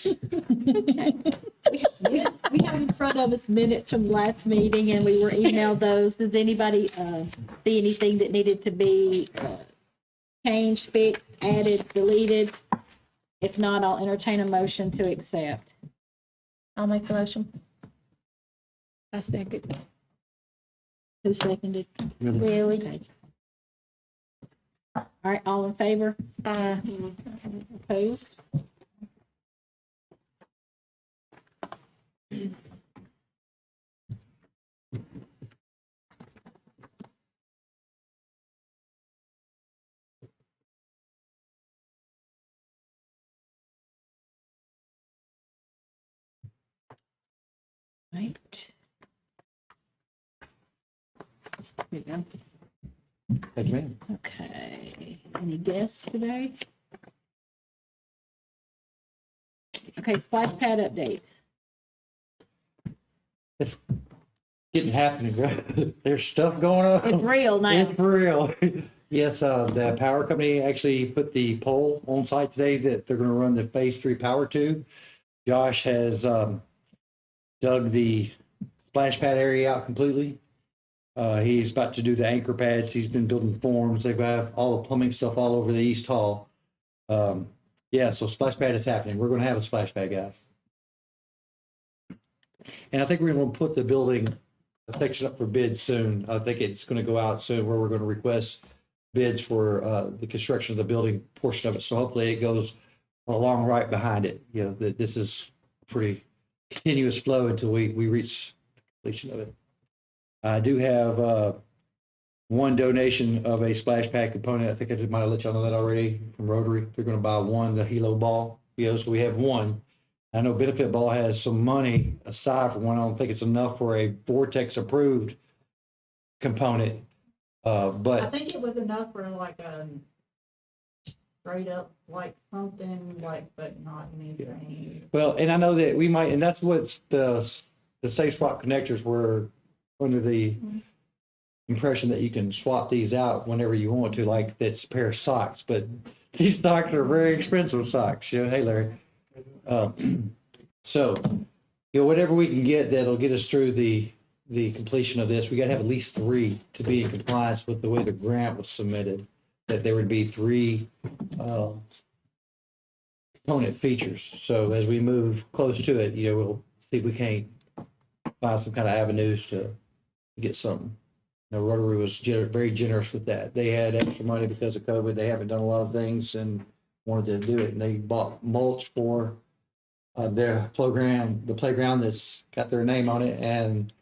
We have in front of us minutes from the last meeting, and we were emailed those. Does anybody see anything that needed to be changed, fixed, added, deleted? If not, I'll entertain a motion to accept. I'll make the motion. I second. Who seconded? Really? Okay. All right, all in favor? Opposed? Right. Here we go. Thank you, ma'am. Okay, any guests today? Okay, splash pad update. It's getting happening, bro. There's stuff going on. It's real now. It's for real. Yes, the power company actually put the pole on site today that they're gonna run the phase 3 power to. Josh has dug the splash pad area out completely. He's about to do the anchor pads. He's been building forms. They've got all the plumbing stuff all over the East Hall. Yeah, so splash pad is happening. We're gonna have a splash pad, guys. And I think we're gonna put the building section up for bid soon. I think it's gonna go out soon where we're gonna request bids for the construction of the building portion of it. So hopefully it goes along right behind it. You know, that this is pretty continuous flow until we reach completion of it. I do have one donation of a splash pad component. I think I might have let y'all know that already from Rotary. They're going to buy one, the Hilo ball. So we have one. I know Benefit Ball has some money aside for one. I don't think it's enough for a Vortex approved component. I But think it was enough for like a straight up, like something like, but not anything. well, and I know that we might, and that's what the safe swap connectors were under the impression that you can swap these out whenever you want to, like that's a pair of socks, but these socks are very expensive socks. You know, hey Larry. So, you know, whatever we can get that'll get us through the completion of this, we got to have at least 3 to be in compliance with the way the grant was submitted. That there would be 3 component features. So as we move close to it, you know, we'll see if we can't find some kind of avenues to get something. You know, Rotary was very generous with that. They had extra money because of COVID. They haven't done a lot of things and wanted to do it. And they bought mulch for their program, the playground that's got their name on it. And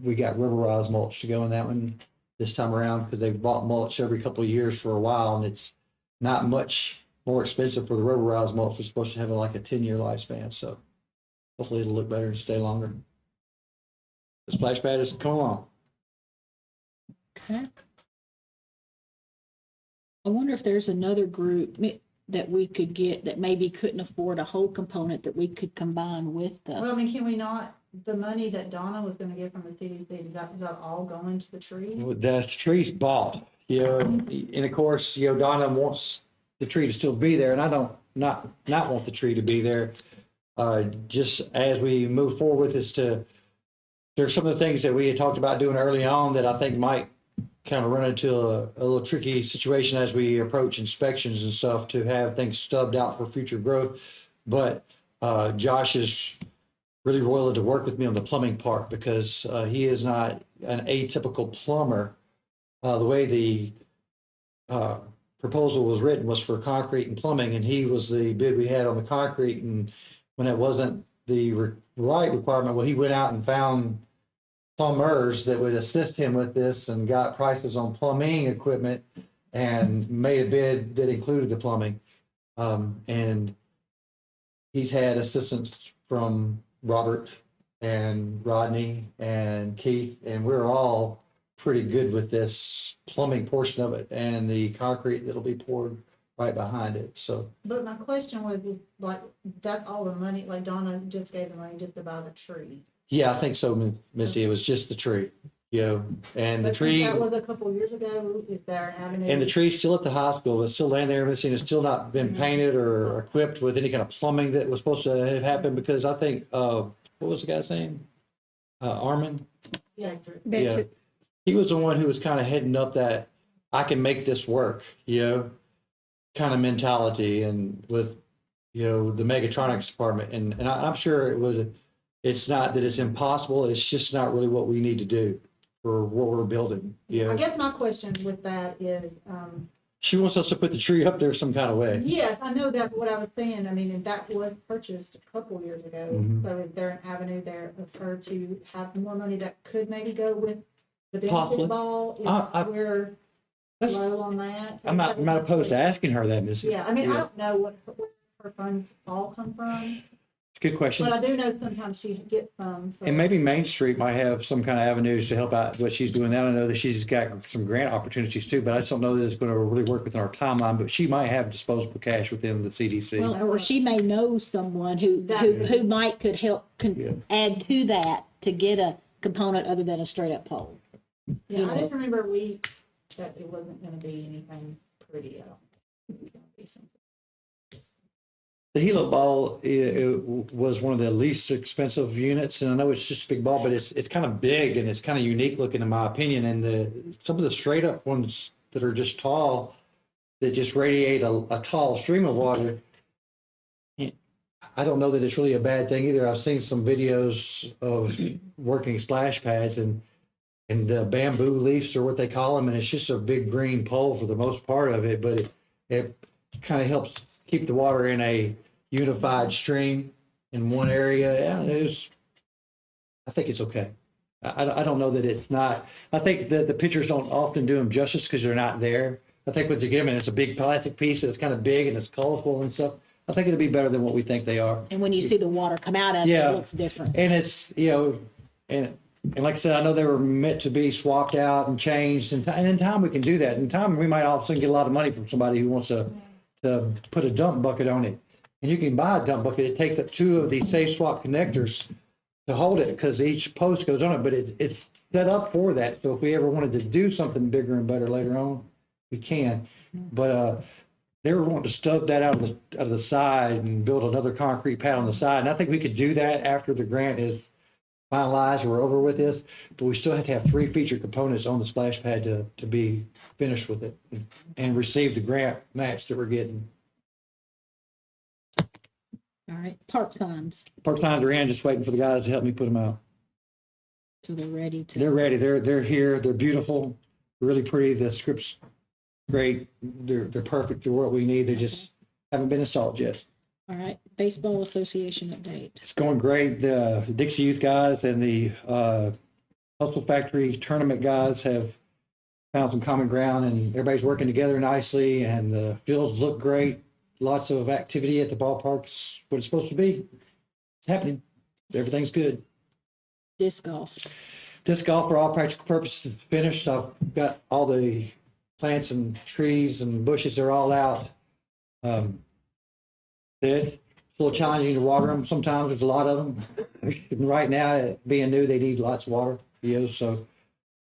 we got rubberized mulch to go in that one this time around because they've bought mulch every couple of years for a while. And it's not much more expensive for the rubberized mulch. It's supposed to have like a 10-year lifespan. So hopefully it'll look better and stay longer. The splash pad is coming along. Okay. I wonder if there's another group that we could get that maybe couldn't afford a whole component that we could combine with Well, the, I mean, can we not, the money that Donna was gonna get from the CDC, is that all going to the tree? The tree's bought, you know, and of course, you know, Donna wants the tree to still be there, and I don't not want the tree to be there. Just as we move forward with this there's some of the things that we had talked about doing early on that I think might kind of run into a little tricky situation as we approach inspections and stuff to have things stubbed out for future growth. But Josh is really willing to work with me on the plumbing part because he is not an atypical plumber. The way the proposal was written was for concrete and plumbing, and he was the bid we had on the concrete. And when it wasn't the right requirement, well, he went out and found plumbers that would assist him with this and got prices on plumbing equipment and made a bid that included the plumbing. And he's had assistance from Robert and Rodney and Keith, and we're all pretty good with this plumbing portion of it and the concrete that'll be poured right behind it. So But my question was, is like, that's all the money, like Donna just gave the money just to buy the tree. yeah, I think so, Missy. It was just the tree. you know, and the But since tree. that was a couple years ago, is there an avenue? And the tree's still at the hospital, it's still laying there, missing, it's still not been painted or equipped with any kind of plumbing that was supposed to have happened, because I think, what was the guy's name? Armin? Yeah. Yeah. He was the one who was kind of heading up that, I can make this work, you know, kind of mentality, and with, you know, the Megatronics department, and I'm sure it's not that it's impossible, it's just not really what we need to do for what we're building, you I know. guess my question with that is, She wants us to put the tree up there some kind of way. yes, I know that, but what I was saying, I mean, and that was purchased a couple years ago. Mhm. So is there an avenue there of her to have more money that could maybe go with the Possibly. benefit ball? I- If we're That's- low on that? I'm not opposed to asking her that, Missy. Yeah, I mean, I Yeah. don't know where her funds all come from, It's a good question. but I do know sometimes she gets some, so. And maybe Main Street might have some kind of avenues to help out what she's doing now. I know that she's got some grant opportunities too, but I just don't know that it's going to really work within our timeline, but she might have disposable cash within the CDC. Well, or she may know someone who might could help, Yeah. add to that to get a component other than a straight up pole. Yeah, I just remember that it wasn't gonna be anything pretty, I don't think. It was gonna be something. The Hilo ball it was one of the least expensive units, and I know it's just a big ball, but it's kind of big and it's kind of unique looking in my opinion. And some of the straight up ones that are just tall, that just radiate a tall stream of water. I don't know that it's really a bad thing either. I've seen some videos of working splash pads and the bamboo leaves, or what they call them, and it's just a big green pole for the most part of it, but it kind of helps keep the water in a unified stream in one area. Yeah, I think it's okay. I don't know that it's not. I think that the pictures don't often do them justice because they're not there. I think what you give them, it's a big plastic piece that's kind of big and it's colorful and stuff. I think it'll be better than what we think they are. And when you see the water come out of it, Yeah. it looks different. And it's, you know, and like I said, I know they were meant to be swapped out and changed, and in time we can do that. In time, we might all of a sudden get a lot of money from somebody who wants to put a dump bucket on it. And you can buy a dump bucket. It takes up 2 of these safe swap connectors to hold it, because each post goes on it, but it's set up for that. So if we ever wanted to do something bigger and better later on, we can. But they were wanting to stub that out of the side and build another concrete pad on the side. And I think we could do that after the grant is finalized or we're over with this, but we still have to have 3 feature components on the splash pad to be finished with it and receive the grant match that we're getting. All right, park signs, Park signs are in, just waiting for the guys to help me put them out. so they're ready to. They're ready. They're here. They're beautiful, really pretty. The script's great. They're perfect for what we need. They just haven't been installed yet. All right, baseball association update. It's going great. The Dixie Youth guys and the Hustle Factory tournament guys have found some common ground, and everybody's working together nicely, and the fields look great. Lots of activity at the ballparks, what it's supposed to be. It's happening. Everything's good. Disc golf. Disc golf, for all practical purposes, is finished. I've got all the plants and trees and bushes are all out. It's a little challenging to water them sometimes. There's a lot of them. And right now, being new, they need lots of water. You know, so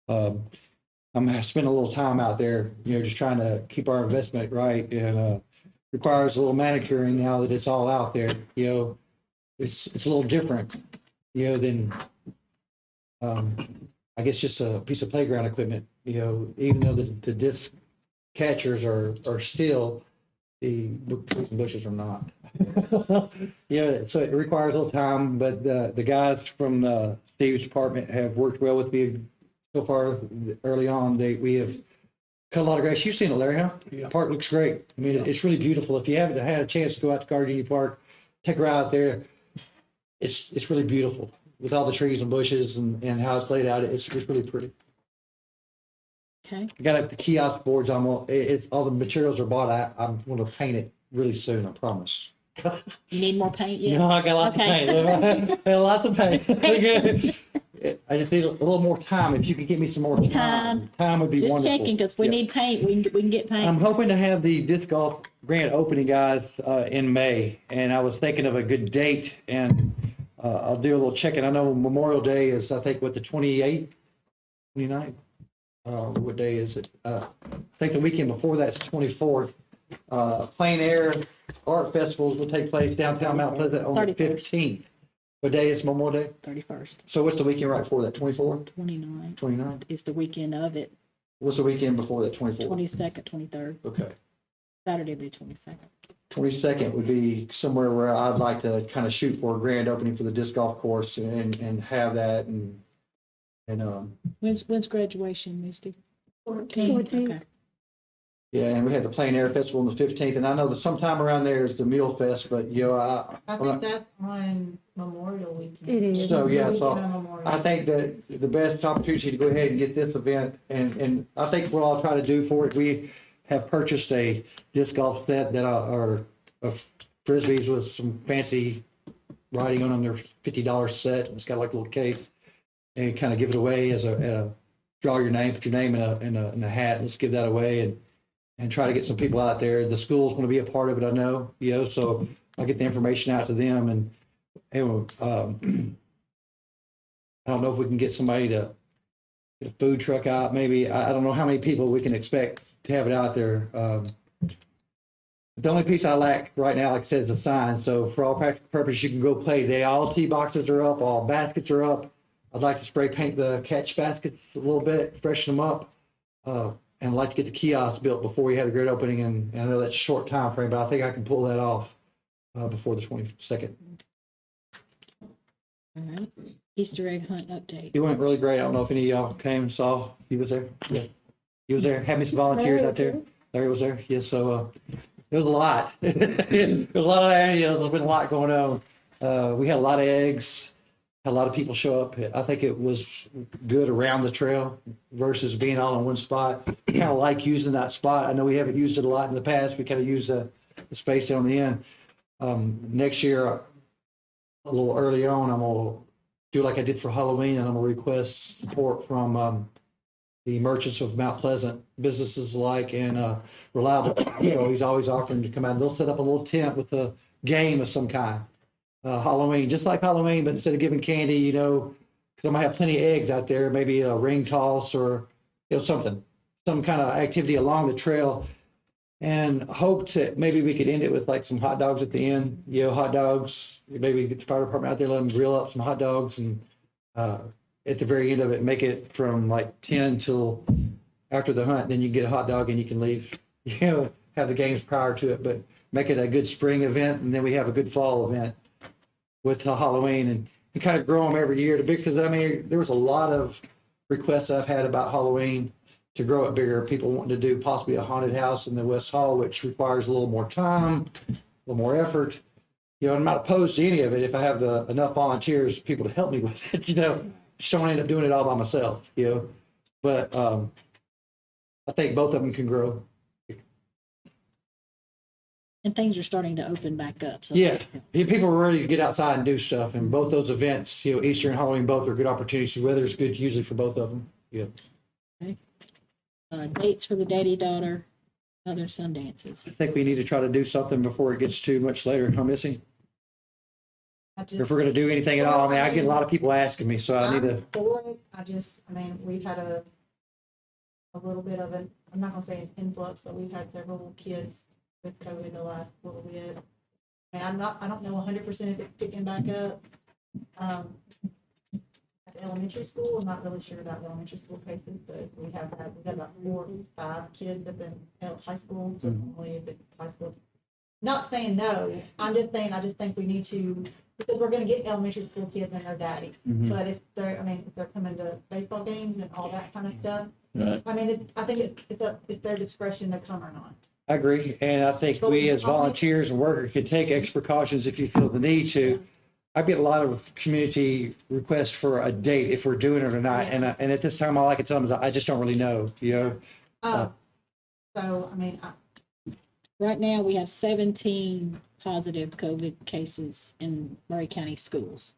I'm spending a little time out there. You know, just trying to keep our investment right, and requires a little manicuring now that it's all out there. You know, it's a little different. You know, than I guess just a piece of playground equipment. You know, even though the disc catchers are still, the bushes are not. Yeah, so it requires a little time, but the guys from Steve's department have worked well with me so far. Early on, we have cut a lot of grass. You've seen it, Larry, huh? Yeah. The park looks great. I mean, it's really beautiful. If you haven't had a chance to go out to Gardenia Park, take a ride out there. It's really beautiful with all the trees and bushes and how it's laid out. It's really pretty. Okay, I got the kiosk boards on. It's all the materials are bought. I'm going to paint it really soon. I promise. you need more paint? Yeah. No, I got lots Okay. of paint. I got lots of paint. Good. I just need a little more time. If you could give me some more time, would be Just wonderful. checking, because if we Yeah. need paint, we can get paint. I'm hoping to have the disc golf grant opening, guys, in May, and I was thinking of a good date, and I'll do a little checking. I know Memorial Day is, I think, what, the 28th? 29th. What day is it? I think the weekend before that's 24th. Plein Air Art Festivals will take place downtown Mount Pleasant on the 31st. 15th. What day is Memorial Day? 31st, So what's the weekend right before that? 24th, 29th 29th? is the weekend of it, What's the weekend before that? 24th? 22nd, 23rd, Okay. Saturday will be 22nd. 22nd would be somewhere where I'd like to kind of shoot for a grand opening for the disc golf course and have that and When's graduation, Misty? 14th. Okay. yeah, and we have the Plein Air Festival on the 15th, and I know that sometime around there is the Meal Fest, but I think that's on Memorial Weekend. It is. So, yeah, Weekend so on Memorial. I think that the best opportunity to go ahead and get this event, and I think what I'll try to do for it, we have purchased a disc golf set that are of frisbees with some fancy writing on them. They're $50 set. It's got like a little case, and kind of give it away as a draw your name, put your name in a hat. Let's give that away and try to get some people out there. The school's going to be a part of it, I know, so I'll get the information out to them and I don't know if we can get somebody to get a food truck out. Maybe I don't know how many people we can expect to have it out there. The only piece I lack right now, like I said, is a sign. So for all practical purposes, you can go play today. All tee boxes are up, all baskets are up. I'd like to spray paint the catch baskets a little bit, freshen them up, and I'd like to get the kiosk built before we have a great opening. And I know that's a short time frame, but I think I can pull that off before the 22nd. All right. Easter egg hunt update. It went really great. I don't know if any of y'all came and saw. He was there. Yeah, he was there. Had me some volunteers out there. Larry was there. Yes, so it was a lot. There was a lot of areas. There's been a lot going on. We had a lot of eggs. Had a lot of people show up. I think it was good around the trail versus being all in one spot. Kind of like using that spot. I know we haven't used it a lot in the past. We kind of use the space down the end. Next year, a little early on, I'm going to do like I did for Halloween, and I'm going to request support from the merchants of Mount Pleasant, businesses alike, and Reliable. He's always offering to come out. They'll set up a little tent with a game of some kind. Halloween, just like Halloween, but instead of giving candy, because I might have plenty of eggs out there, maybe a ring toss or something, some kind of activity along the trail, and hoped that maybe we could end it with like some hot dogs at the end. Hot dogs. Maybe get the fire department out there, let them grill up some hot dogs, and at the very end of it, make it from like 10 till after the hunt. Then you get a hot dog and you can leave. Have the games prior to it, but make it a good spring event, and then we have a good fall event with Halloween, and kind of grow them every year to big, because there was a lot of requests I've had about Halloween to grow it bigger. People wanting to do possibly a haunted house in the West Hall, which requires a little more time, a little more effort. I'm not opposed to any of it if I have enough volunteers, people to help me with it. Just don't end up doing it all by myself. But I think both of them can grow. And things are starting to open back up. So Yeah, people are ready to get outside and do stuff, and both those events, Easter and Halloween, both are good opportunities. The weather's good usually for both of them. Yeah. Dates for the daddy-daughter, other sun dances. I think we need to try to do something before it gets too much later. I'm missing. If we're going to do anything at all, I get a lot of people asking me, so I need to. For it, we've had a little bit of I'm not gonna say an influx, but we've had several kids with COVID the last little bit. I don't know 100% if it's picking back up. At the elementary school, I'm not really sure about the elementary school cases, but we've had about 4 or 5 kids at the high school, so only if it's high school. Not saying no, I'm just saying, I just think we need to, because we're gonna get elementary school kids and their daddy. But if they're coming to baseball games and all that kind of stuff, Right. I think it's their discretion to come or not. I agree, and I think we as volunteers and workers could take extra precautions if you feel the need to. I get a lot of community requests for a date if we're doing it or not, and at this time, all I can tell them is I just don't really know. Right now, we have 17 positive COVID cases in Murray County schools.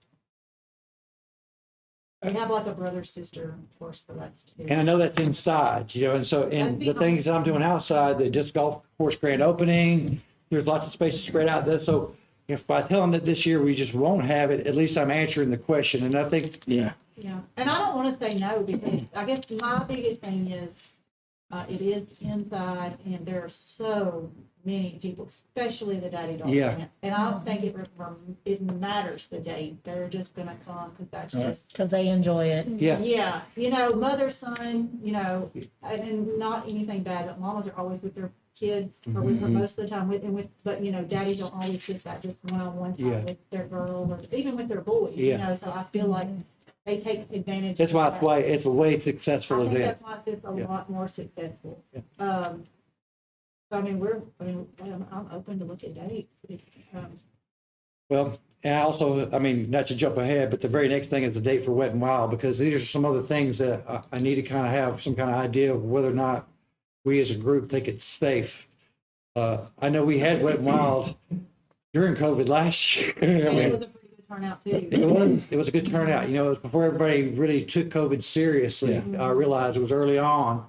We have like a brother, sister, of course, so that's 2. And I know that's inside, and so in the things I'm doing outside, the disc golf course grand opening, there's lots of space to spread out there. So if I tell them that this year we just won't have it, at least I'm answering the question. And I think, Yeah. Yeah, and I don't want to say no, because I guess my biggest thing is, it is inside, and there are so many people, especially the daddy dog Yeah. parents. And I don't think it matters the date, they're just gonna come, because that's Right. just, Because they enjoy it. yeah, yeah, mother, son, and not anything bad, but mamas are always with their kids, or with her Mhm. most of the time, but, daddies don't always get that just one-on-one Yeah. time with their girl, or even with their boys, Yeah. so I feel like they take advantage. that's of why that. it's a way I successful think event. that's why it's just a Yeah. lot more successful. Yeah. So I'm open to look at dates. Well, and I also, not to jump ahead, but the very next thing is the date for Wet and Wild, because these are some other things that I need to kind of have some kind of idea of whether or not we as a group think it's safe. I know we had Wet and Wild during COVID last year. I And it mean, was a pretty good turnout too. it was a good turnout. It was before everybody really took COVID seriously. I realized it was early on.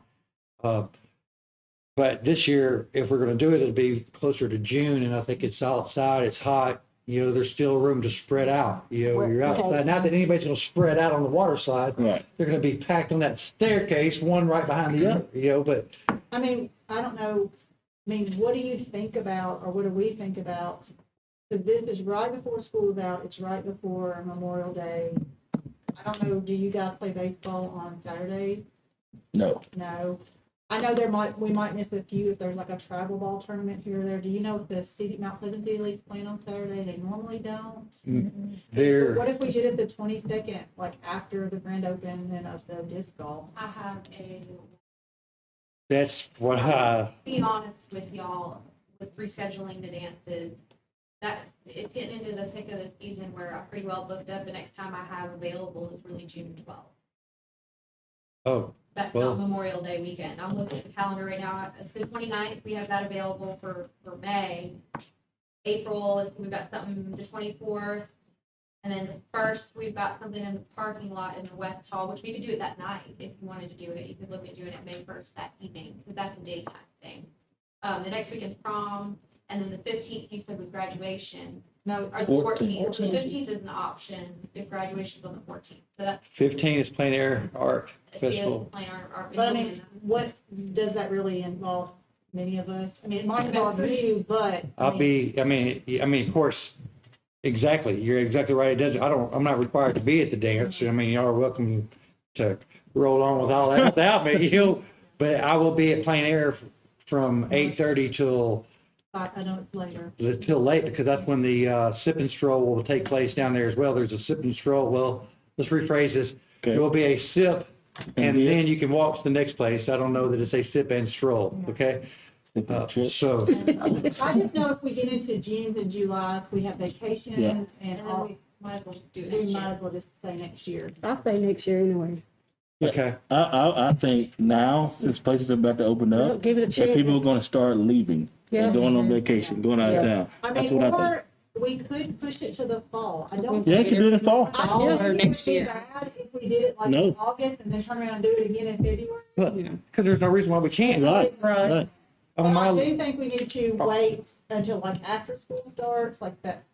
But this year, if we're going to do it, it'll be closer to June, and I think it's outside, it's hot. There's still room to spread out. You're outside. Not that anybody's going to spread out on the water side. Right. They're going to be packed on that staircase, one right behind the other. But I don't know, what do you think about, or what do we think about? Because this is right before school's out, it's right before Memorial Day. I don't know, do you guys play baseball on Saturdays? No. No. I know we might miss a few if there's like a travel ball tournament here or there. Do you know if the Mount Pleasant City League's playing on Saturday? They normally don't. they're, What if we did it the 22nd, like after the grand opening of the disc golf? I have that's what be honest with y'all, with rescheduling the dances, that it's getting into the thick of the season where I'm pretty well booked up. The next time I have available is really June 12th. oh, That's Well- not Memorial Day weekend. I'm looking at the calendar right now. The 29th, we have that available for May. April, we've got something the 24th. And then the 1st, we've got something in the parking lot in the West Hall, which we could do it that night if you wanted to do it. You could look at doing it May 1st that evening, because that's a daytime thing. The next weekend's prom, and then the 15th, you said was graduation, No, or the 14th. The 15th is an option if graduation's on the 14th. So that's 15 is plein air art festival. plan our. but what does that really involve many of us? It might involve you, but. Of course, exactly. You're exactly right. I'm not required to be at the dance. Y'all are welcome to roll on with all that without me, but I will be at plein air from 8:30 I know it's later. till late, because that's when the sip and stroll will take place down there as well. There's a sip and stroll. Well, let's rephrase this. Okay. There will be a sip, and And then you can walk to the next place. I don't know that it's a sip and stroll, okay? So, I just know if we get into Junes and Julys, we have vacations Yeah. and And then all, we might as well just do it we next might year. as well just say next year. I'll say next year anyway. okay. I think now, since places are about to open up, Give it a that chance. people are gonna start leaving, Yeah. and going on vacation, going out of town. That's what I think. Or we could push it to the fall. I don't. Yeah, you can do it in fall. I Fall don't or think it next would be year. bad if we did it like No. in August and then turn around and do it again in February. Because there's no reason why we can't. Right, Right. right. But I My- do think we need to wait until like after school starts, like that.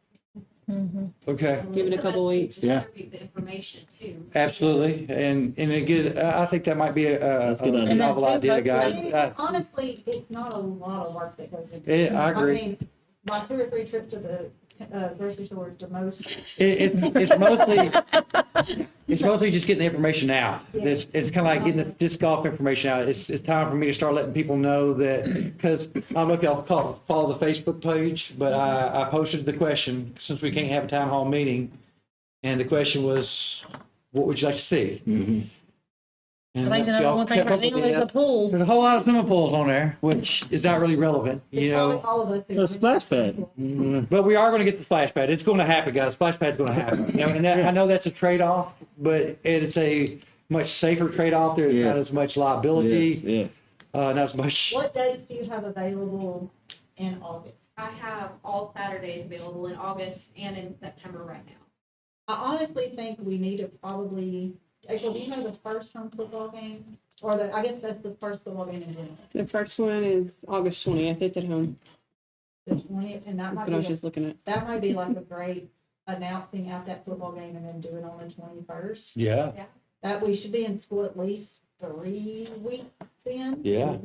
Okay. Give it a couple weeks. Yeah. Distribute the information too. Absolutely, and again, I think that might be a That's a good idea. novel idea, I guys. mean, honestly, it's not a lot of work that goes into it. I agree. mean, my 2 or 3 trips to the grocery store is the most. It's mostly just getting the information out. It's kind of like getting this disc golf information out. It's time for me to start letting people know that, because I don't know if y'all follow the Facebook page, but I posted the question, since we can't have a town hall meeting, and the question was, what would you like to see? Mhm. I And think the y'all number one thing kept right up with now is it. the pool. There's a whole lot of swimming pools on there, which is not really relevant, It's probably all of us. A splash pad. But we are going to get the splash pad. It's going to happen, guys. Splash pad's going to happen. And I know that's a trade-off, but it's a much safer trade-off. There's Yeah. not as much liability, Yes, yeah. not as much. What dates do you have available in August? I have all Saturdays available in August and in September right now. I honestly think we need to probably, April, do you know the first home football game? Or I guess that's the first football game in general. The first one is August 20th. It's at home. The 20th, and that That's might what I was be, just looking at. that might be like a great announcing at that football game and then do it on the 21st. Yeah, That we should be in school at least 3 weeks then. yeah.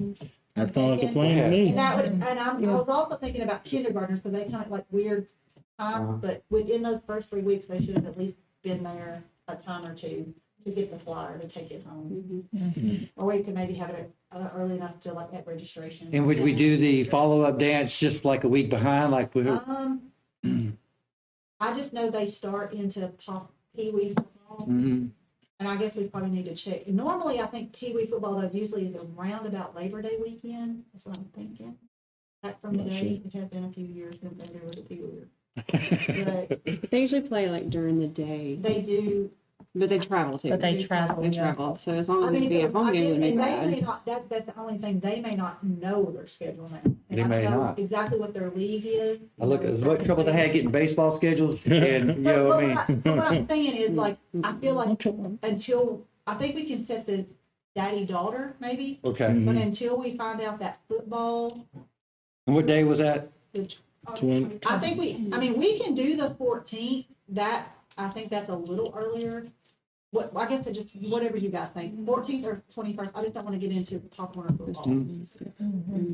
That sounds like a plan to me. And that would, and I was also thinking about kindergartners, because they kind of like weird times, but within those first 3 weeks, they should have at least been there a time or two to get the flyer to take it home. Or we could maybe have it early enough to like at registration. And would we do the follow-up dance just like a week behind, like we? I just know they start into Pee Wee football, Mhm. and I guess we probably need to check. Normally, I think Pee Wee football though usually is around about Labor Day weekend. That's what I'm thinking. Back from the Not day, it has been a few years since there was a Pee Wee. But They usually play like during the day, they do. but they travel too. But they travel, They yeah. travel, so as long I as it's mean, being a home game, it would make and they may bad. not, that's the only thing, they may not know their schedule now. And They I don't may know not. exactly what their league is. I look at as much trouble as I had getting baseball schedules and, you know, I mean. So what I'm saying is like, I feel like until, I think we can set the daddy-daughter maybe, Okay. but until we find out that football, And what day was that? the, Twen- I think I mean, we can do the 14th, that, I think that's a little earlier. What, I guess it just, whatever you guys think, 14th or 21st, I just don't want to get into Pop Warner football.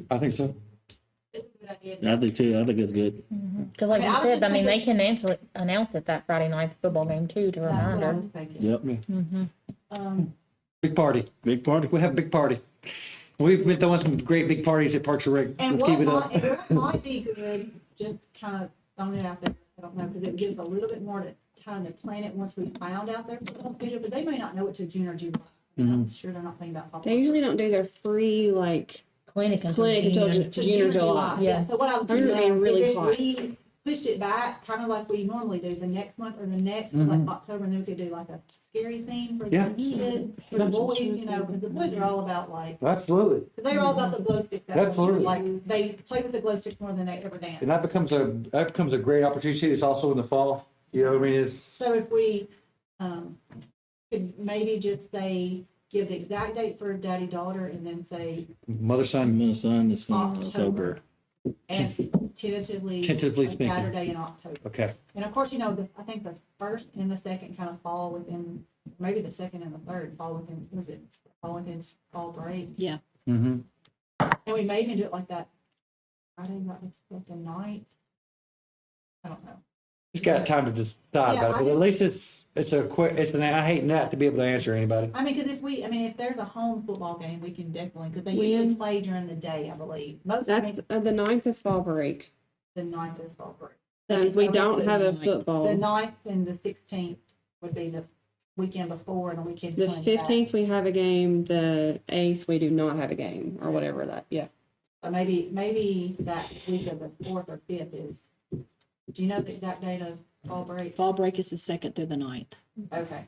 I think so. It's a good idea. I think too, I think it's good. Cause like I mean, I you was said, just I mean, they thinking- can announce it that Friday night football game too, to That's what remind I her. was thinking. Yep, Mm-hmm. Big party. big party. We'll have a big party. We've been throwing some great big parties at Parks and Rec. And Let's keep it what up. might, and what might be good, just kind of throwing it out there, I don't know, because it gives a little bit more time to plan it once we found out their football schedule, but they may not know it till June or July. I'm sure they're not thinking about football. They usually don't do their free, like, Clinic until Clinic until June. To June or July. Yeah, so what I was They're thinking being is really if quiet. we pushed it back, kind of like we normally do, the next month or the next, like October, and then we could do like a scary theme for Yeah. the kids, for the boys, you know, because the boys are all about like, Absolutely. because they were all about the glow sticks. that Absolutely. Like, they play with the glow sticks more than they ever dance. And that becomes a great opportunity. It's also in the fall. You know what I mean? It's, So if we, could maybe just say, give the exact date for daddy-daughter and then say, mother, son, My son is from October. October. and tentatively a speaking. Saturday in October. Okay. And of course, you know, I think the first and the second kind of fall within, maybe the second and the third fall within, fall within fall break? Mm-hmm. And we may even do it like that, Friday, like the ninth. I don't know. Just got time to decide Yeah, about it, but at least it's a quick, I hate not to be able to answer anybody. I mean, because if there's a home football game, we can definitely, because they usually When? play during the day, I believe. Most, that's, the 9th is fall break. the ninth is fall break. Since we don't have a The football. ninth and the 16th would be the weekend before and the weekend. The coming back. 15th, we have a game. The 8th, we do not have a game, or whatever that, yeah. So maybe that week of the 4th or 5th is, do you know the exact date of fall break? Fall break is the 2nd through the 9th. Okay,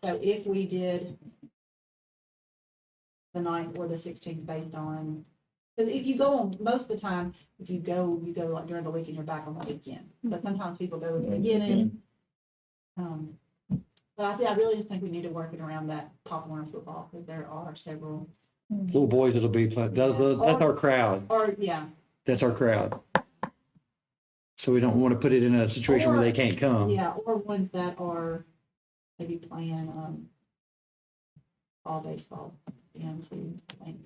so if we did the 9th or the 16th based on, because if you go on, most of the time, if you go like during the week and you're back on the weekend. But sometimes people go at the beginning. But I really just think we need to work it around that Pop Warner football, because there are several, Little boys that'll be playing. That's our crowd. or, yeah, That's our crowd. So we don't want to put it in a situation where they can't come. yeah, or ones that are maybe playing, fall baseball, too, I think.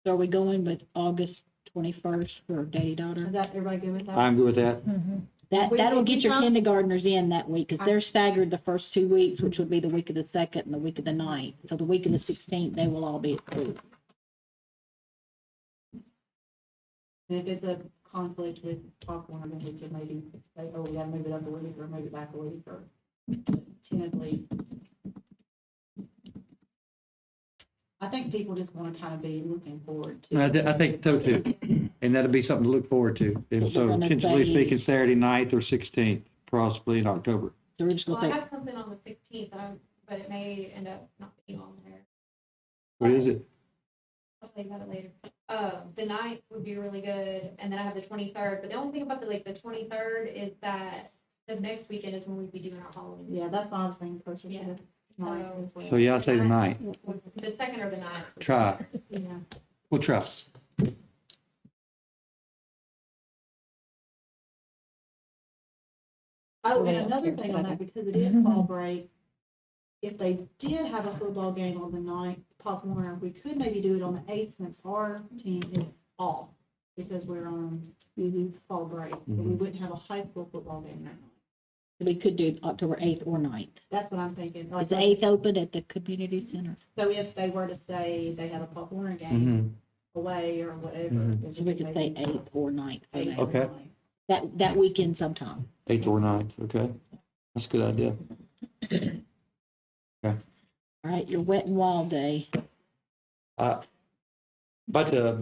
So are we going with August 21st for daddy-daughter? Is that, everybody good with that? I'm good with that. That'll If we get your try- kindergartners in that week, because they're staggered the first 2 weeks, which would be the week of the 2nd and the week of the 9th. So the week of the 16th, they will all be at school. And if it's a conflict with Pop Warner, then we can maybe say, oh, we gotta move it up a week or move it back a week or tentatively. I think people just wanna kind of be looking forward to. I think so too. And that'll be something to look forward to. And We're so gonna tentatively say- speaking, Saturday 9th or 16th, possibly in October. So we're just Well, gonna I take, have something on the 16th, but it may end up not being on there. What is it? I'll tell you about it later. The 9th would be really good, and then I have the 23rd, but the only thing about the 23rd is that the next weekend is when we'd be doing our Halloween. Yeah, that's what I was thinking, closer to Yeah. the ninth as well. So yeah, I'll say the 9th. The 2nd or the 9th. Try. Yeah. We'll try. Oh, Everybody and else another here, thing on okay. that, because it is fall break, if they did have a football game on the ninth, Pop Warner, we could maybe do it on the eighth since our team is off, because we're on fall break, so we wouldn't have a high school football game that night. We could do October 8th or 9th. That's what I'm thinking. Is the 8th open at the community center? So if they were to say they have a Pop Warner game Mm-hmm. away or whatever. Mhm. then So we could say maybe 8th or 9th for eighth that. or Okay. ninth. That weekend sometime. 8th or 9th, okay. That's a good idea. All right, your wet and wild day. About to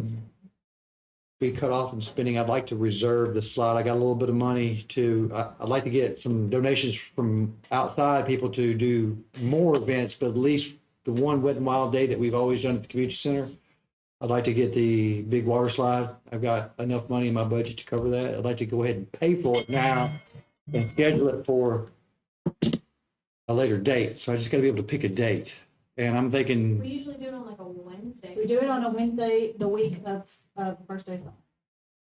be cut off from spending, I'd like to reserve the slot. I got a little bit of money I'd like to get some donations from outside people to do more events, but at least the one Wet and Wild Day that we've always done at the community center. I'd like to get the big water slide. I've got enough money in my budget to cover that. I'd like to go ahead and pay for it now and schedule it for a later date. So I just gotta be able to pick a date. And I'm thinking, We usually do it on like a Wednesday. We do it on a Wednesday, the week of first day summer.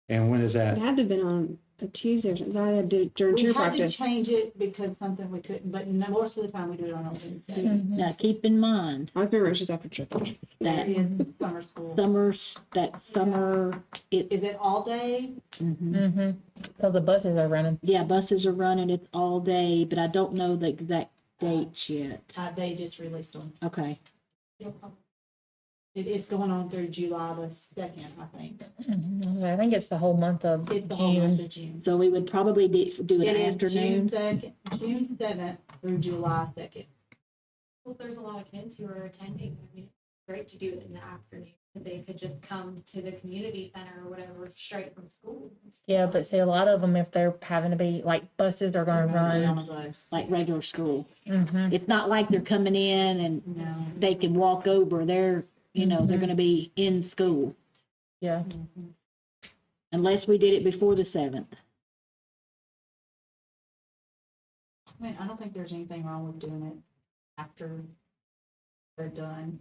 and when is It that? had to have been on a Tuesday or something. I had to do it during We cheer had to practice. change it because something we couldn't, but most of the time we do it on a Wednesday. Now, keep in mind I was remember it was just after cheer practice. that It is summer school. summer, it's, Is it all day? Mm-hmm. Because the buses are running. yeah, buses are running, it's all day, but I don't know the exact dates yet. They just released them. Okay, It's going on through July the 2nd, I think. Mhm. I think it's the whole month of It's the whole month June. of June. so we would probably do It it is afternoon. June 7th through July 2nd. Well, if there's a lot of kids who are attending, I mean, it's great to do it in the afternoon. If they could just come to the community center or whatever, straight from school. Yeah, but see, a lot of them, if they're having to be, like, buses are gonna On run. a bus. Like regular school. Mm-hmm. It's not like they're coming in and No. they can walk over, they're gonna be in school, Yeah. unless we did it before the 7th. I mean, I don't think there's anything wrong with doing it after they're done.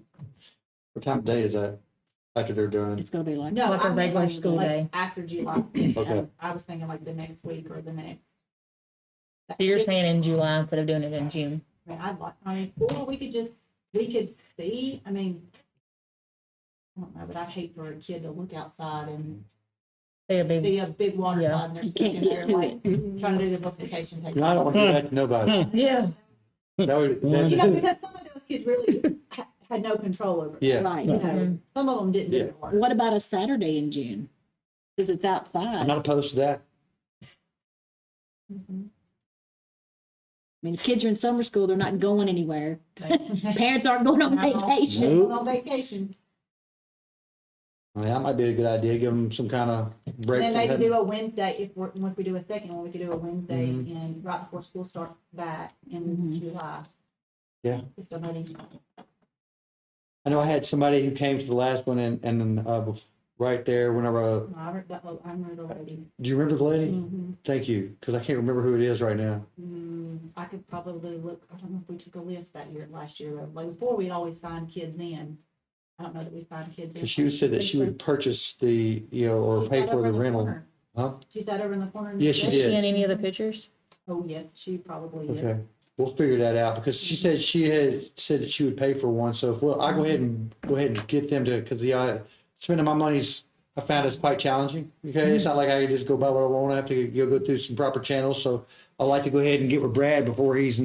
What time of day is that? After they're done? It's gonna be like, No, Like a I meant regular school like day. After July. 2nd. Okay. I was thinking like the next week or the next. So you're saying in July instead of doing it in June? Or we could see, I mean, I don't know, but I'd hate for a kid to look outside and Say a big, see a big water Yeah. slide and they're you can't sitting there get to like, it. trying to do the multiplication table. No, I don't want to do that to nobody. yeah. That would, You know, that, because some of those kids really had no control over it. yeah. Right. You know, Mhm. some of them didn't do it. What about a Saturday in June? Because it's I'm outside. not opposed to that. Mhm. I mean, the kids are in summer school, they're not going anywhere. They- Parents aren't going on Not on- vacation. Nope. On vacation. I mean, that might be a good idea. Give them some kind of break. Then from maybe having- do a Wednesday, if we do a second one, we could do a Wednesday Mhm. and right before school starts back in Mhm. July. Yeah. If somebody, I know I had somebody who came to the last one and right there, whenever, I remember the lady. do you remember the lady? Mhm. Thank you, because I can't remember who it is right now. I could probably look, I don't know if we took a list last year, like before we'd always sign kids in. I don't know that we signed kids in. Because she said that she would purchase the, or She pay sat for over the in rental. corner. Huh? She sat over in the corner. and Yes, she Is said- did. she in any of the pictures? Oh, yes, she probably is. Okay, we'll figure that out, because she said she had said that she would pay for one, so, well, I'll go ahead and get them to, because spending my money's, I found it's quite challenging, okay? It's not like I can just go buy what I want, I have to go through some proper channels, so I'd like to go ahead and get with Brad before he's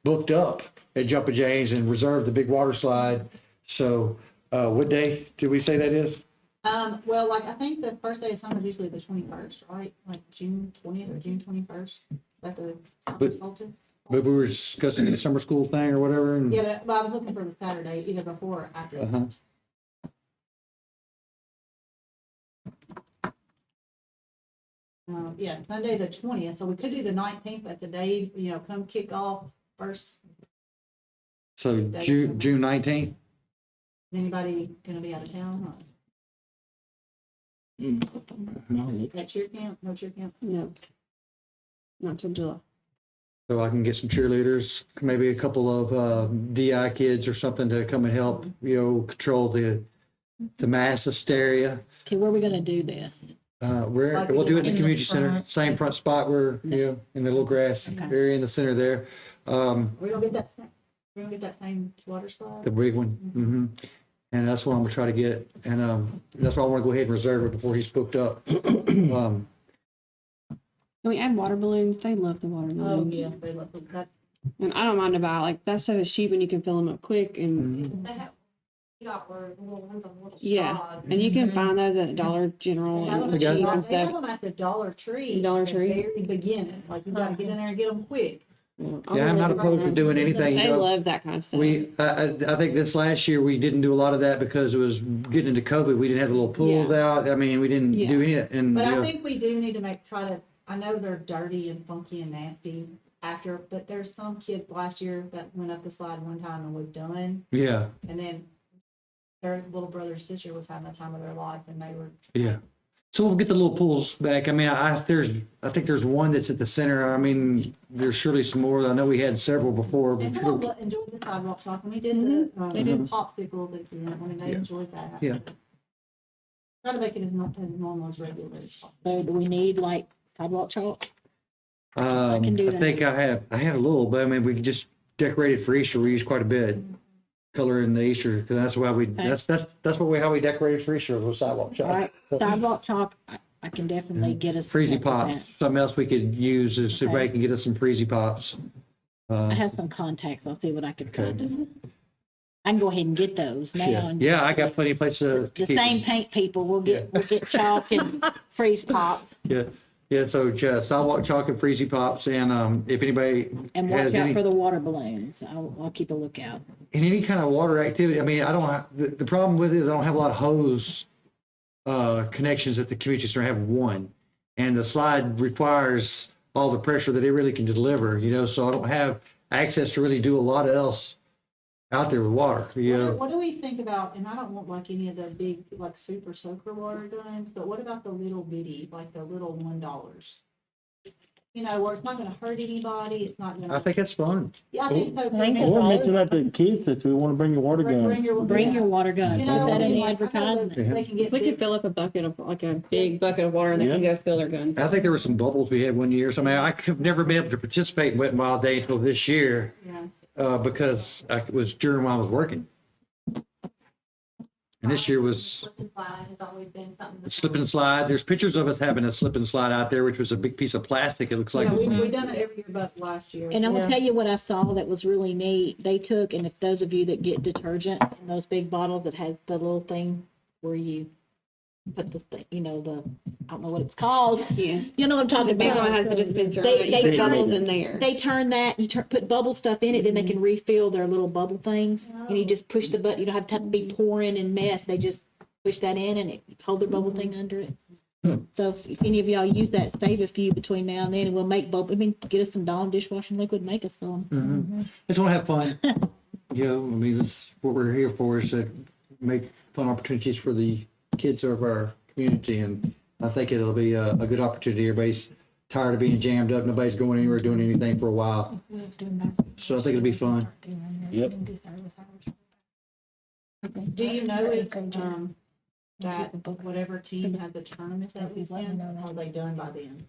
booked up at Jumpin' Jane's and reserve the big water slide. So, what day did we say that is? Well, like, I think the first day of summer is usually the 21st, right? Like June 20th or June 21st, like the summer But- solstice. But we were discussing the summer school thing or whatever, and, Yeah, but I was looking for the Saturday, either before or after. uh-huh. Yeah, Sunday the 20th, so we could do the 19th, but the day, come kick off first. So June 19th? Is anybody gonna be out of town No. or at cheer camp? No cheer camp? No. Not till July. So I can get some cheerleaders, maybe a couple of DI kids or something to come and help, control the mass hysteria. Okay, where are we gonna do this? Like we'll do it in the in the community center, front. same front spot where, yeah, in the little grass area in the center there. We're gonna get that same water slide. The big one. And that's what I'm gonna try to get. And, that's why I wanna go ahead and reserve it before he's booked up. Can we add water balloons? They love the water Oh, balloons. yeah, they love that. And I don't mind about like that stuff is cheap and you can fill them up quick and They have, we got were the little ones on the little Yeah. straws. and you can find those at Dollar General They have and them got cheap at and the- they have stuff. them at the Dollar Tree. Dollar at the Tree? Very beginning, like you gotta get in there and get them quick. Yeah, I'm not opposed to doing anything. They you know. love that kind of stuff. I think this last year, we didn't do a lot of that because it was getting into COVID. We didn't have the little pools out. I mean, we didn't do any of it. And, But I yeah, think we do need to I know they're dirty and funky and nasty after, but there's some kid last year that went up the slide one time and was done. yeah, And then their little brother or sister was having the time of their life and they were, yeah. So we'll get the little pools back. I mean, I think there's one that's at the center. I mean, there's surely some more. I know we had several before. and but- someone enjoyed the sidewalk shop and we did they did popsicles if you want, I mean, they enjoyed that. Yeah. Try to make it as normal as regular as possible. So do we need like sidewalk chalk? I can do that. think I have a little, but I mean, we could just decorate it for Easter. We use quite a bit. Color in the Easter, because that's why how we decorated for Easter was sidewalk All chalk. right, sidewalk chalk, I can definitely get us. Freezy something pops. like that. Something else we could use is if everybody can get us some freezy pops. I have some contacts. I'll see what I can find us. I can go ahead and get those now. Yeah, and yeah, I got plenty of places to The keep same them. paint people, we'll get chalk and freeze pops Yeah, so sidewalk chalk and freezy pops, and if anybody and has watch out any, for the water balloons. I'll keep a lookout. in any kind of water activity, I mean, I don't have, the problem with it is I don't have a lot of hose connections at the community center. I have one, and the slide requires all the pressure that it really can deliver, you know, so I don't have access to really do a lot else out there with water, you know. What do we think about, and I don't want like any of the big, like super soaker water guns, but what about the little bitty, like the little $1? You know, where it's not gonna hurt anybody, it's not I gonna, think that's fun. yeah, I think so. Or mention that to kids that we want to bring your water guns. Bring your water guns. You Put know, that in the like, I know advertisement. that they can get We could big- fill up a bucket of like a big bucket of water and they can go fill their guns. I think there were some bubbles we had one year, so I mean, I could never been able to participate in Wet n Wild Day until this year. Yeah. Because it was during when I was working. And this year was Slip and slide has always been something. a slip and slide. There's pictures of us having a slip and slide out there, which was a big piece of plastic. It looks like, Yeah, we done it every year but last year. And I'm gonna tell you what I saw that was really neat. They took, and if those of you that get detergent in those big bottles that has the little thing where you put the, you know, I don't know what it's called. Yeah. You know what I'm talking The big one about? has the dispenser. They- on it. they You put turn- bubbles in there. They turn that, you put bubble stuff in it, then they can refill their little bubble things. And you just push the button, you don't have to be pouring and mess. They just push that in and it hold their bubble thing under it. So if any of y'all use that, save a few between now and then, and we'll make get us some Dawn dishwashing liquid, make us some. just want to have fun. You know, I mean, that's what we're here for, is to make fun opportunities for the kids of our community. And I think it'll be a good opportunity. Everybody's tired of being jammed up. Nobody's going anywhere, doing anything for a while. So I think it'll be fun. Yep. Do you know if, that whatever team has a tournament that weekend, are they done by then?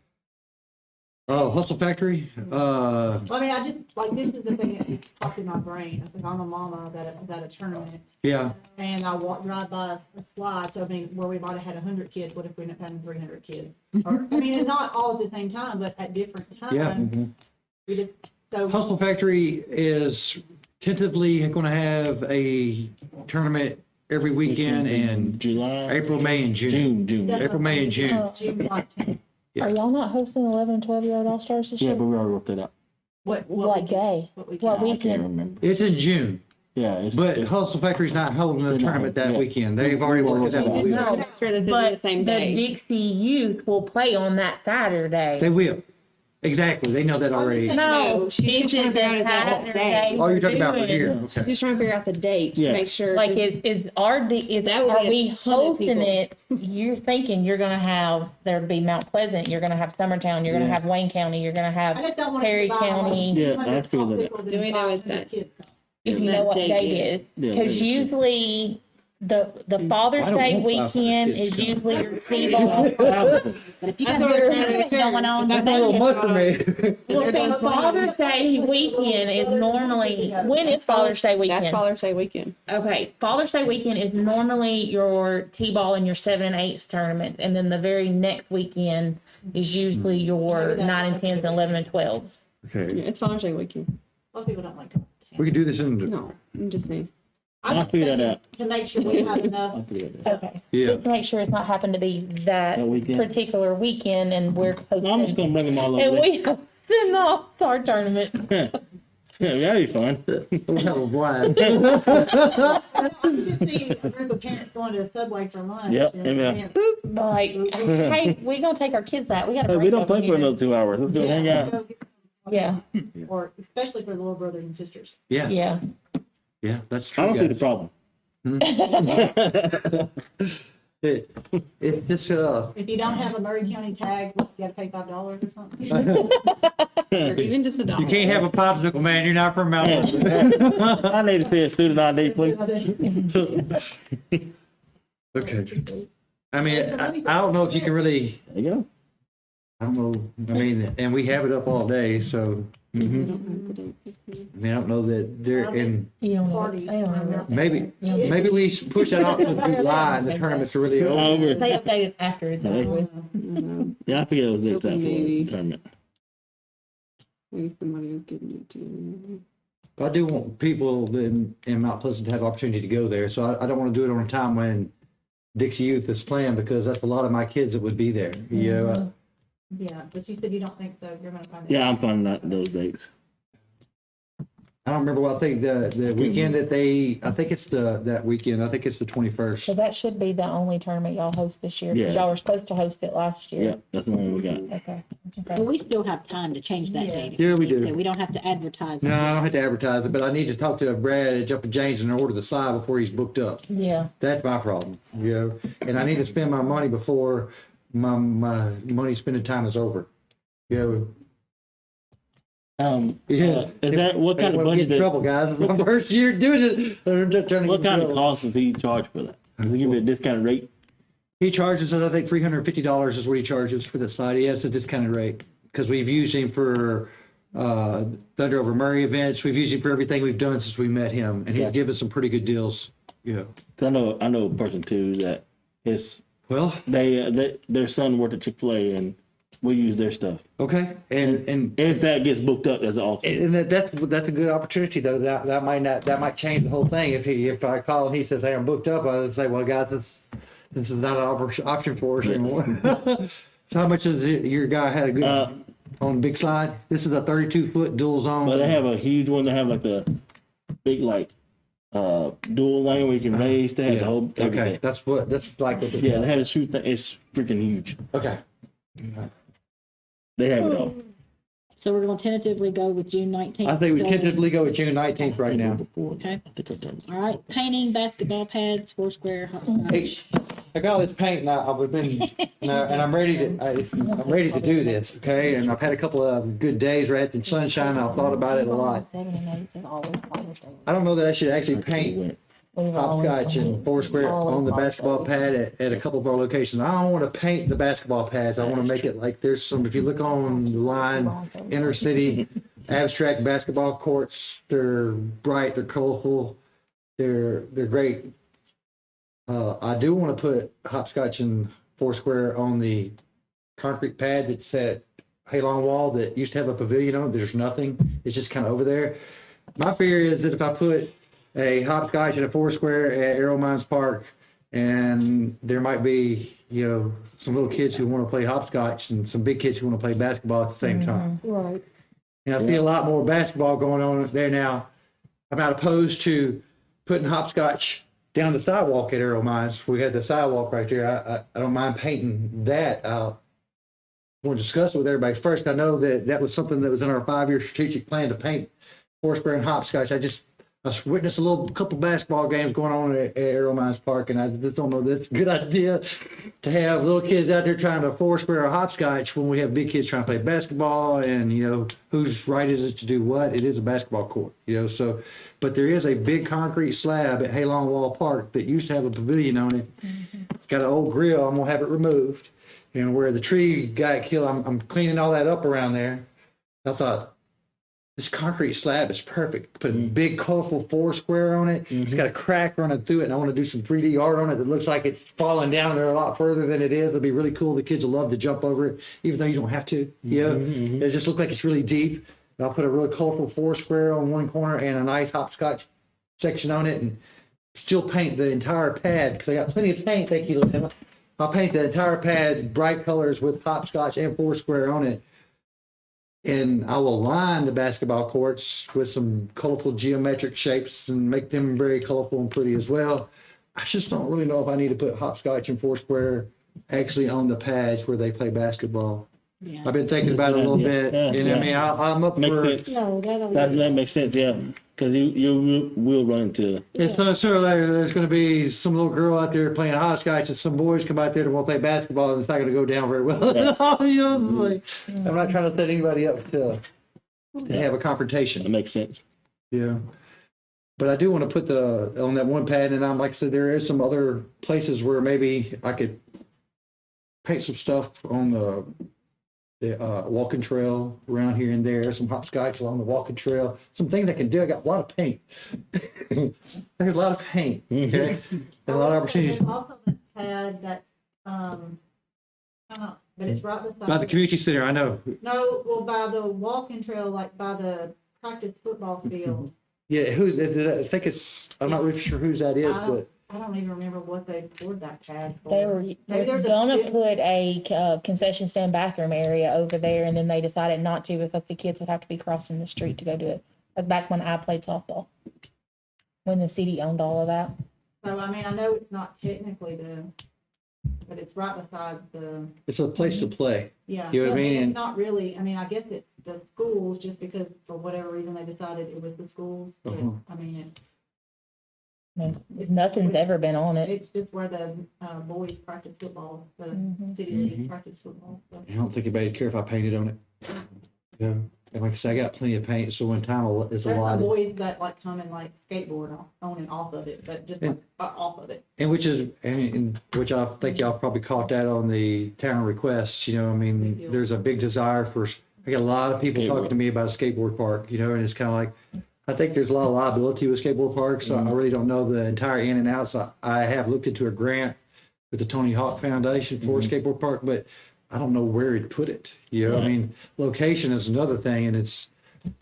Oh, Hustle Factory? I mean, I just, like, this is the thing that popped in my brain. I think I'm a mama that is at a tournament, Yeah. and I drive by a slide, so I mean, where we might have had 100 kids, what if we ended up having 300 kids? Or, I mean, and not all at the same time, but at different Yeah. times. We just, so. Hustle Factory is tentatively going to have a tournament every weekend in July, April, May, and June. June. That's April, what May, I'm and saying. June. June 19th. Yeah. Are y'all not hosting 11 and 12-year-old All-Stars this Yeah, year? but we already worked that out. What What weekend? day? What What weekend? I can't weekend? remember. It's in June, Yeah, it's. but Hustle Factory's not holding a They're not, tournament that yeah. weekend. They've already worked it out. No, Make sure this is but the same the day. Dixie Youth will play on that Saturday. They will. Exactly. They know that already. No, she's it's just the trying to figure out that Saturday. day. Oh, you're talking about for we're here. doing. Okay. Just trying to figure out the date to Yeah. make sure. Like, is That would are be we a ton of hosting people. it? You're thinking you're gonna have, there'd be Mount Pleasant, you're gonna have Summertown, you're gonna Yeah. have Wayne County, you're gonna I have, just don't want Perry to buy County. Yeah, I feel that. Do we know it's that- if you that know what date date is. is. Yeah, Because that is. usually The Father's I don't Day want 500 weekend kids is to come. usually your T-ball. But if you got a tournament going on, That's a little much for me. Well, so Father's Day weekend is normally, when is Father's Day That's weekend? Father's Day weekend. Okay, Father's Day weekend is normally your T-ball and your 7 and 8s tournaments, and then the very next weekend is usually your 9 and 10s and 11 and 12s. Yeah, Okay, it's Father's Day weekend. Most people don't like. we could do this in, No, I'm just me. I'll figure that out. To make sure we have enough. I'll figure that out. Okay. yeah. Just to make sure it's not happened to be that That weekend? particular weekend and we're No, I'm just hosting. gonna bring them all And over. we hosting the All-Star tournament. Yeah, that'd be fun. We'll have a blast. You just see a group of parents going to Subway for lunch. Yep, and- amen. and- Like, hey, we gonna take our kids back. We got a Hey, break we don't over play for here. another 2 hours. Let's go hang out. Go get some- Yeah, Or especially for the little brothers and sisters. Yeah, yeah. yeah, that's I true, don't see the guys. problem. It's just, If you don't have a Murray County tag, you gotta pay $5 or something. Or even just a dollar. you can't have a popsicle, man, you're not from Mount I need to see a student ID, please. Okay. I mean, I don't know if you can really, There you go. I don't know, I mean, and we have it up all day, so, We mhm. don't have the date. I mean, I don't know that they're in, You don't know. Party. They don't know. maybe we should push that off to July and the tournaments are really over. Over. They update it after it's over with. Yeah, I forget it was this time for Maybe. the tournament. Maybe somebody was getting it too. I do want people in Mount Pleasant to have opportunity to go there, so I don't want to do it on a time when Dixie Youth is playing, because that's a lot of my kids that would be there, you know? Yeah, but you said you don't think so, you're gonna find out. Yeah, I'm finding out those dates. I don't remember what, I think the weekend that I think it's that weekend, I think it's the 21st. So that should be the only tournament y'all host this year, because Yeah. y'all were supposed to host it last Yeah, year. that's the one we got. Okay. well, we still have time to change that date. if Yeah, we need do. to. We don't have to advertise. No, I don't have to advertise it, but I need to talk to Brad at Jumpin' James and order the side before he's booked up. Yeah, That's my problem, you know, and I need to spend my money before my money spending time is over. You know, Is that, what kind of Get budget, in trouble, guys. It's my first year doing it. I'm just trying to what get in kind of trouble. cost does he charge for that? Does he give you a discounted rate? He charges us, I think, $350 is what he charges for the side. He has a discounted rate because we've used him for Thunder Over Murray events. We've used him for everything we've done since we met him, and he's given us some pretty good deals. Yeah. 'Cause I know a person too that his, Well, their son worked at Chick-fil-A and we use their stuff. okay, and If that gets booked up, that's awesome. and that's a good opportunity though. That might change the whole thing. If I call and he says, "Hey, I'm booked up," I would say, "Well, guys, this is not an option for us anymore." So how much is it, your guy had a good on the big slide? This is a 32-foot dual zone. But they have a huge one. They have like the big dual lane where you can raise. They have Yeah. the whole everything. Okay, that's like what the, Yeah, they have a shoot thing. It's freaking huge. okay. They have it all. So we're gonna tentatively go with June 19th. I think we tentatively go with June 19th right now. Okay. I think I've done it. All right, painting, basketball pads, Foursquare, Hey, I got all this paint now. I've been, and I'm ready to do this. Okay, and I've had a couple of good days where I had some sunshine. And I've thought about it a lot. 7 and 8 is always Father's Day. I don't know that I should actually paint We've always hopscotch done and it. Foursquare Always on the Father's basketball Day. pad at a couple of our locations. I don't want to paint the basketball pads. I want to make it like there's some, if you look on the line, inner city abstract basketball courts, they're bright, they're colorful, they're great. I do want to put hopscotch and Foursquare on the concrete pad that's at Halong Wall that used to have a pavilion on it. There's nothing. It's just kind of over there. My fear is that if I put a hopscotch and a Foursquare at Arrow Mines Park, and there might be, some little kids who want to play hopscotch and some big kids who want to play basketball at the same time. right. And I see a lot more basketball going on there now. I'm not opposed to putting hopscotch down the sidewalk at Arrow Mines. We had the sidewalk right there. I don't mind painting that. I want to discuss it with everybody first. I know that was something that was in our 5-year strategic plan to paint Foursquare and hopscotch. I witnessed a couple basketball games going on at Aero Mines Park, and I just don't know that's a good idea to have little kids out there trying to foursquare or hopscotch when we have big kids trying to play basketball, and whose right is it to do what? It is a basketball court, so, but there is a big concrete slab at Halong Wall Park that used to have a pavilion on it. It's got an old grill. I'm gonna have it removed, and where the tree got killed, I'm cleaning all that up around there. I thought, this concrete slab is perfect. Put a big colorful foursquare on it. It's got a crack running through it, and I want to do some 3D art on it that looks like it's falling down there a lot further than it is. It'll be really cool. The kids will love to jump over it, even though you don't have to. It just looks like it's really deep. And I'll put a really colorful foursquare on one corner and a nice hopscotch section on it, and still paint the entire pad because I got plenty of paint. Thank you, Emma. I'll paint the entire pad bright colors with hopscotch and foursquare on it. And I will line the basketball courts with some colorful geometric shapes and make them very colorful and pretty as well. I just don't really know if I need to put hopscotch and foursquare actually on the pads where they play basketball. Yeah. I've been thinking about it a little bit, Yeah, and yeah. I mean, I'm up Makes for. sense. No, that'll. That makes sense, yeah. Because you will run into, It's sooner or later, there's going to be some little girl out there playing hopscotch, and some boys come out there that want to play basketball, and it's not going to go down very well. I'm not trying to set anybody up to have a confrontation. that makes sense. Yeah. But I do want to put on that one pad, and like I said, there is some other places where maybe I could paint some stuff on the walking trail around here and there, some hopscotch along the walking trail, some things I can do. I got a lot of paint. There's a lot of paint, okay? And a lot of opportunities. There's also the pad that's, but it's right beside. By the community center, I know. No, well, by the walking trail, like by the practice football field. Yeah, I think I'm not really sure whose that is, but I don't even remember what they poured that pad for. They were Maybe they're there's a gonna bit- put a concession stand bathroom area over there, and then they decided not to because the kids would have to be crossing the street to go do it. That's back when I played softball, when the city owned all of that. So, I mean, I know it's not technically but it's right beside it's a place to play. yeah. You know what I So, mean? It's not really, I mean, I guess it's the schools, just because for whatever reason they decided it was the schools. But, Uh-huh. I mean, Nothing's ever been on it. it's just where the boys practice football, the Mhm. city league practice football. So. I don't think anybody would care if I painted on it. Yeah. And like I said, I got plenty of paint, so when time is There's some allotted. boys that like come and like skateboard on and off of it, but just like off of it. And which I think y'all probably caught that on the town requests, I mean, there's a big desire I got a lot of people talking to me about a skateboard park, and it's kind of like, I think there's a lot of liability with skateboard parks, so I really don't know the entire in and outs. I have looked into a grant with the Tony Hawk Foundation for a skateboard park, but I don't know where he'd put it, I mean, location is another thing, and it's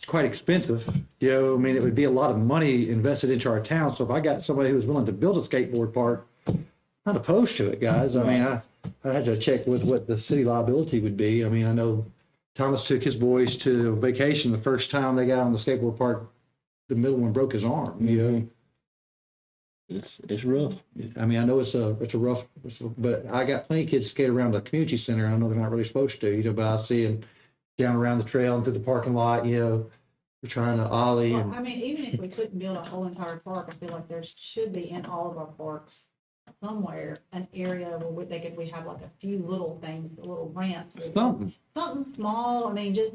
quite expensive, I mean, it would be a lot of money invested into our town, so if I got somebody who's willing to build a skateboard park, I'm not opposed to it, guys. I mean, I had to check with what the city liability would be. I mean, I know Thomas took his boys to vacation the first time they got on the skateboard park, the middle one broke his arm, It's rough. I mean, I know it's a rough, but I got plenty of kids skate around the community center. I know they're not really supposed to, but I see them down around the trail and through the parking lot, they're trying to ollie Well, and I mean, even if we couldn't build a whole entire park, I feel like there should be in all of our parks somewhere an area where we have like a few little things, little ramps. or something small. I mean, just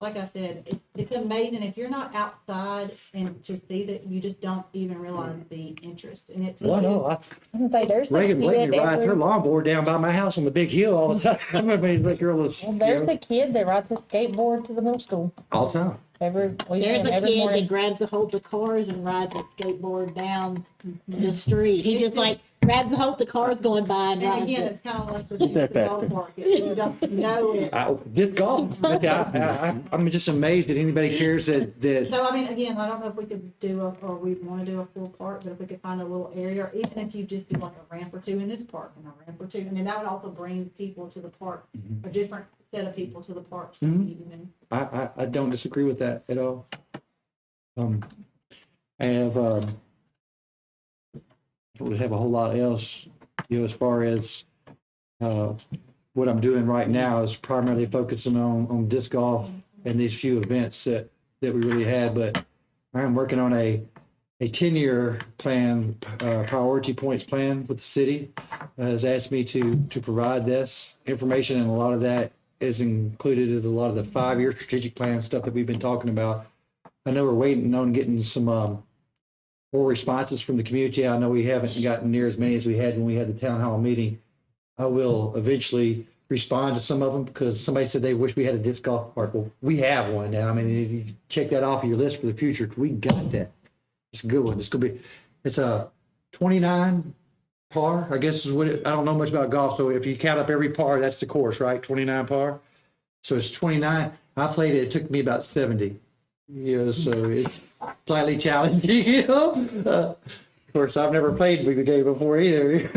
like I said, it's amazing if you're not outside and to see that, you just don't even realize the interest. And it's Well, no, I'm gonna say there's a Reagan Blakeney kid rides her every, longboard down by my house on the big hill all the time. Everybody's like, girl is, there's a kid that rides a skateboard to the middle school all the time. every There's weekend, a every kid morning. that grabs a hold of cars and rides a skateboard down the street. He just like grabs a hold of the cars going by and And rides again, it. it's kind of like the that dog factor. park. If you don't know it. Just golf. I'm just amazed that anybody cares that So, I mean, again, I don't know if we could do or we want to do a full park, but if we could find a little area, or even if you just do like a ramp or two in this park and a ramp or two, I mean, that would also bring people to the park, a different set of people to the parks. Even. I don't disagree with that at all. I have, don't have a whole lot else, as far as, what I'm doing right now is primarily focusing on disc golf and these few events that we really had, but I'm working on a a 10-year plan, priority points plan with the city. Has asked me to provide this information, and a lot of that is included in a lot of the 5-year strategic plan stuff that we've been talking about. I know we're waiting on getting some more responses from the community. I know we haven't gotten near as many as we had when we had the town hall meeting. I will eventually respond to some of them because somebody said they wish we had a disc golf park. Well, we have one now. I mean, if you check that off of your list for the future, we got that. It's a good one. It's a 29 par, I guess is what I don't know much about golf. So if you count up every par, that's the course, right? 29 par. So it's 29. I played it. It took me about 70. So it's slightly challenging, of course, I've never played the game before either.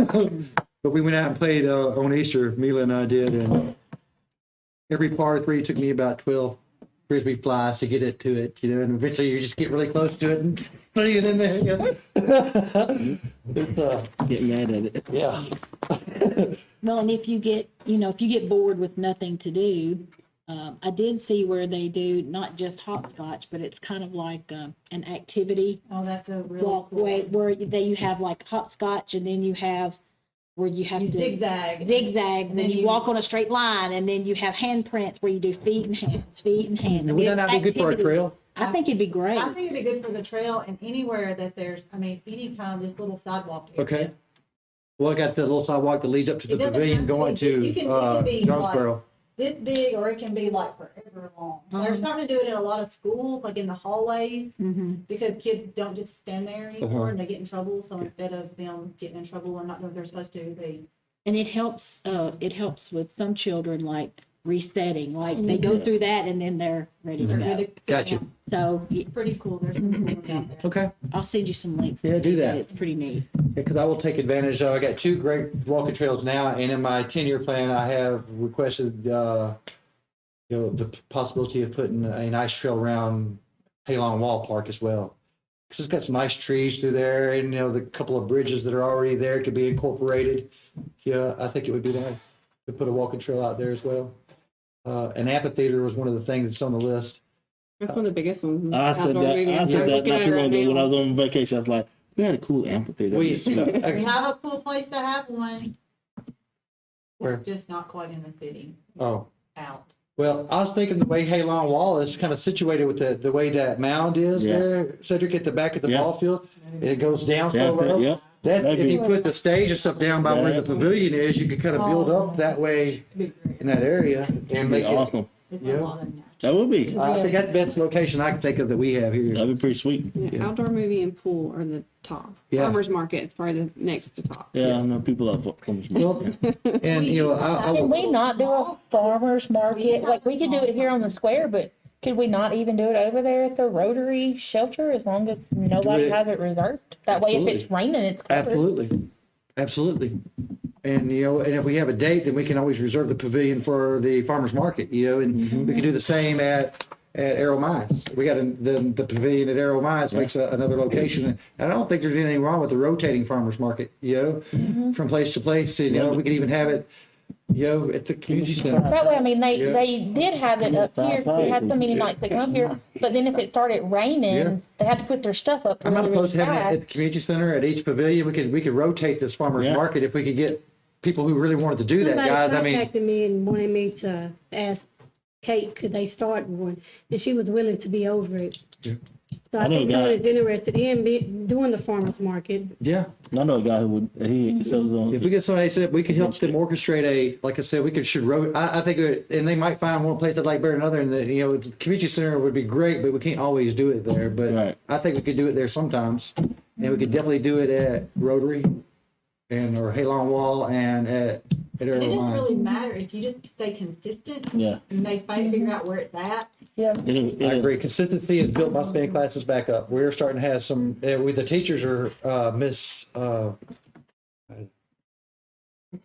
But we went out and played on Easter, Mila and I did, and every par 3 took me about 12 frisbee flies to get it to it, and eventually you just get really close to it and fling it in there. It's, Get mad at it. yeah. Well, and if you get bored with nothing to do, I did see where they do not just hopscotch, but it's kind of like an activity Oh, that's a really walkway cool. where you have like hopscotch, and then you have where you have You to zigzag. zigzag, and then you walk on a straight line, and then you have handprints where you do feet and hands, feet and hands. I mean, Would that not be it's good for a activity. trail? I think it'd be great. I think it'd be good for the trail and anywhere that there's, I mean, any kind of this little sidewalk. area. Okay. Well, I got the little sidewalk that leads up to the It doesn't pavilion have to going be- to you can be Jonesboro. This big, or it can be like forever long. They're starting to do it in a lot of schools, like in the hallways, Mm-hmm. because kids don't just stand there anymore and they get in trouble. So instead of them getting in trouble and not doing what they're supposed to, they And it helps with some children, like resetting, like they go through that and then they're ready to they're go. good to sit Gotcha. down. So It's pretty cool. There's some cool ones out there. Okay. I'll send you some links. Yeah, to do see that. It's pretty neat. Because I will take advantage. I got 2 great walking trails now, and in my 10-year plan, I have requested, the possibility of putting a nice trail around Halon Wall Park as well. Because it's got some nice trees through there, and the couple of bridges that are already there could be incorporated. Yeah, I think it would be nice to put a walking trail out there as well. An amphitheater was one of the things that's on the list. That's one of the biggest ones. I said outdoor that. movie. I I'm said that looking not at too it long right ago when I now. was on vacation. I was like, we had a cool amphitheater. We, We have a cool place to have one. Where? It's just not quite in the city, oh. out. Well, I was thinking the way Halon Wall is kind of situated with the way that mound is Yeah. there, Cedric, at the back of the Yeah. ball field. It goes down so That's it, low. yep. That's, That'd if be- you put the stage and stuff down by where the pavilion is, you could kind of build up that way in that area and That'd make be it. awesome. It's Yeah. a lot in there. That would be. I think that's the best location I can think of that we have here. That'd be pretty sweet. Yeah, outdoor movie and pool are the top. Yeah. Farmers market is probably the next to top. Yeah, I know people up from Well, and Can we not do a farmer's market? Like, we could do it here on the square, but could we not even do it over there at the Rotary shelter as long as nobody it- has it reserved? That way, if it's raining, it's covered. Absolutely. And, and if we have a date, then we can always reserve the pavilion for the farmer's market, and we can do the same at Arrow Mines. We got the pavilion at Arrow Mines makes another location. And I don't think there's anything wrong with the rotating farmer's market, from place to place. We could even have it, at the community center. That way, I mean, they Yeah. did have it up here, 'cause we had so many nights they come here, but then if it started raining, Yeah. they had to put their stuff up. I'm not really, opposed to really having it at the fast. community center, at each pavilion. We could rotate this farmer's Yeah. market if we could get people who really wanted to do that, Somebody guys. I mean, contacted me and wanted me to ask Kate, could they start one? And she was willing to be over it. Yeah. So I I know think a guy- someone is interested in doing the farmer's market. yeah. I know a guy who would. He sells on. If we get somebody said we could help them orchestrate like I said, we could I think, and they might find one place that like better than another, and the community center would be great, but we can't always do it there. But Right. I think we could do it there sometimes, and we could definitely do it at Rotary, or Halon Wall, and at And it Arrow doesn't Mines. really matter if you just stay consistent Yeah. and they figure out where it's at. Yeah. I agree. Consistency has built my spin classes back up. We're starting to have some. The teachers are Miss.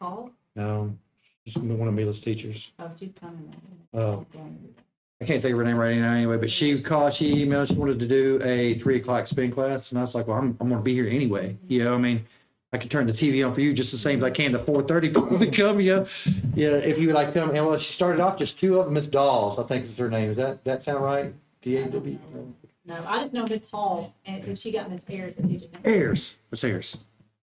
Paul, No, she's one of Mila's teachers. oh, she's coming. I can't think of her name right now anyway, but she emailed, she wanted to do a 3:00 spin class, and I was like, well, I'm gonna be here anyway. I mean, I can turn the TV on for you just the same as I can to 4:30 people to come, if you would like to come. And well, she started off just 2 of them, Miss Dawes, I think is her name. Does that sound right? DAW. No, I just know Miss Hall, and she got Miss Ayers that teaches. Ayers, what's Ayers?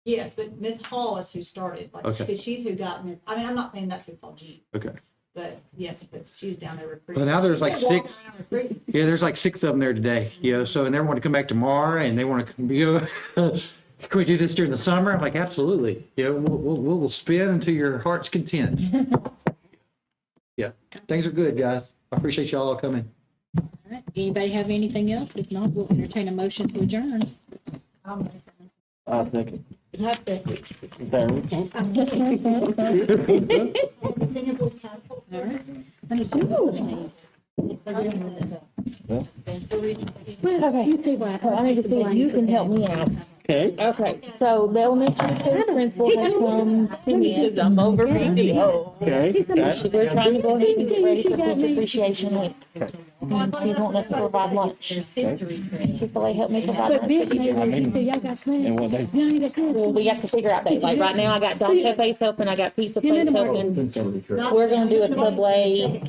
Yes, but Miss Hall is who started, like, Okay. because she's who got Miss, I mean, I'm not saying that's who called you, Okay. but yes, but she's down there recruiting. Well, now there's like She's walking 6. around recruiting. Yeah, there's like 6 of them there today, so, and they want to come back tomorrow and they want to, can we do this during the summer? I'm like, absolutely. We'll spin until your heart's content. Yeah, things are good, guys. I appreciate y'all coming. All right. Anybody have anything else? If not, we'll entertain a motion to adjourn. I second. Not that. Third. All right. Let me see what it is. Okay, You see why. so I need to see if you can help me out. Okay. Okay, so the elementary school principal has come to me. I'm over video. Okay. Got We're trying to go ahead and get ready for Teacher Appreciation Week. And she's wanting us to provide lunch. She said they help me provide But lunch. big neighbors, you see, y'all got plans. And what they. You ain't got plans. Well, we have to figure out dates. Like right now, I got Don Cafe's helping, I got Pizza Place helping. We're gonna do a Subway